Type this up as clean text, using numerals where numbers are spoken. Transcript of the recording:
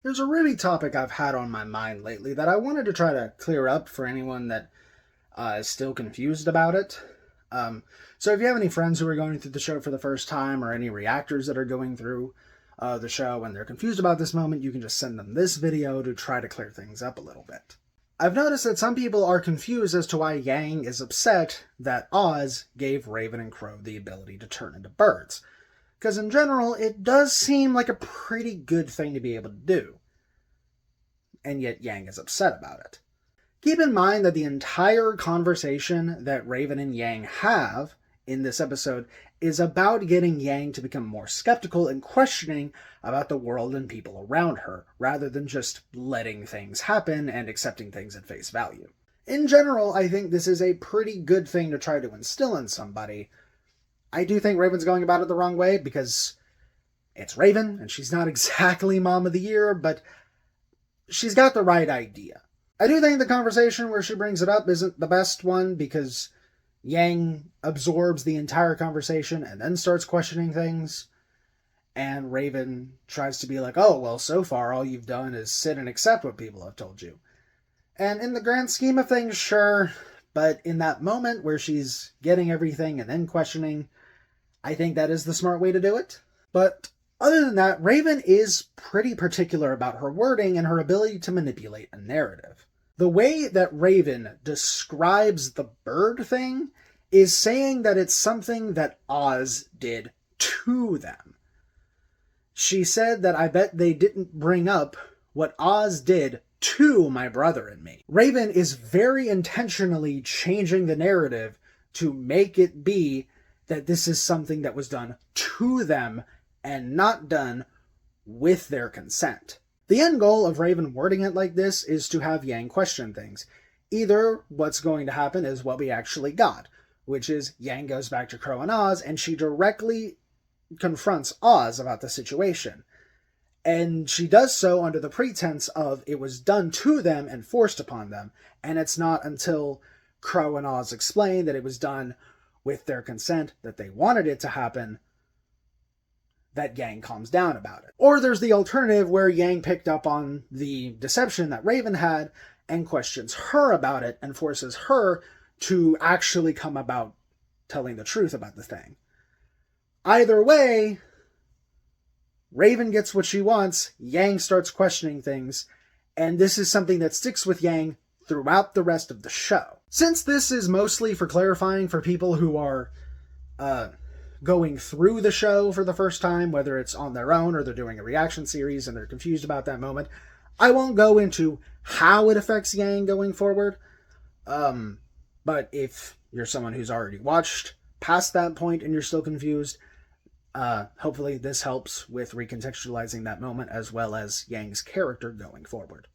There's a really topic I've had on my mind lately that I wanted to try to clear up for anyone that is still confused about it. Um, so, if you have any friends who are going through the show for the first time or any reactors that are going through the show and they're confused about this moment, you can just send them this video to try to clear things up a little bit. I've noticed that some people are confused as to why Yang is upset that Oz gave Raven and Crow the ability to turn into birds. Because in general, it does seem like a pretty good thing to be able to do. And yet Yang is upset about it. Keep in mind that the entire conversation that Raven and Yang have in this episode is about getting Yang to become more skeptical and questioning about the world and people around her, rather than just letting things happen and accepting things at face value. In general, I think this is a pretty good thing to try to instill in somebody. I do think Raven's going about it the wrong way because it's Raven and she's not exactly Mom of the Year, but she's got the right idea. I do think the conversation where she brings it up isn't the best one because Yang absorbs the entire conversation and then starts questioning things. And Raven tries to be like, oh, well, so far all you've done is sit and accept what people have told you. And in the grand scheme of things, sure, but in that moment where she's getting everything and then questioning, I think that is the smart way to do it. But other than that, Raven is pretty particular about her wording and her ability to manipulate a narrative. The way that Raven describes the bird thing is saying that it's something that Oz did to them. She said that I bet they didn't bring up what Oz did to my brother and me. Raven is very intentionally changing the narrative to make it be that this is something that was done to them and not done with their consent. The end goal of Raven wording it like this is to have Yang question things. Either what's going to happen is what we actually got, which is Yang goes back to Crow and Oz and she directly confronts Oz about the situation. And she does so under the pretense of it was done to them and forced upon them. And it's not until Crow and Oz explain that it was done with their consent, that they wanted it to happen, that Yang calms down about it. Or there's the alternative where Yang picked up on the deception that Raven had and questions her about it and forces her to actually come about telling the truth about the thing. Either way, Raven gets what she wants, Yang starts questioning things, and this is something that sticks with Yang throughout the rest of the show. Since this is mostly for clarifying for people who are going through the show for the first time, whether it's on their own or they're doing a reaction series and they're confused about that moment, I won't go into how it affects Yang going forward. But if you're someone who's already watched past that point and you're still confused, hopefully this helps with recontextualizing that moment as well as Yang's character going forward.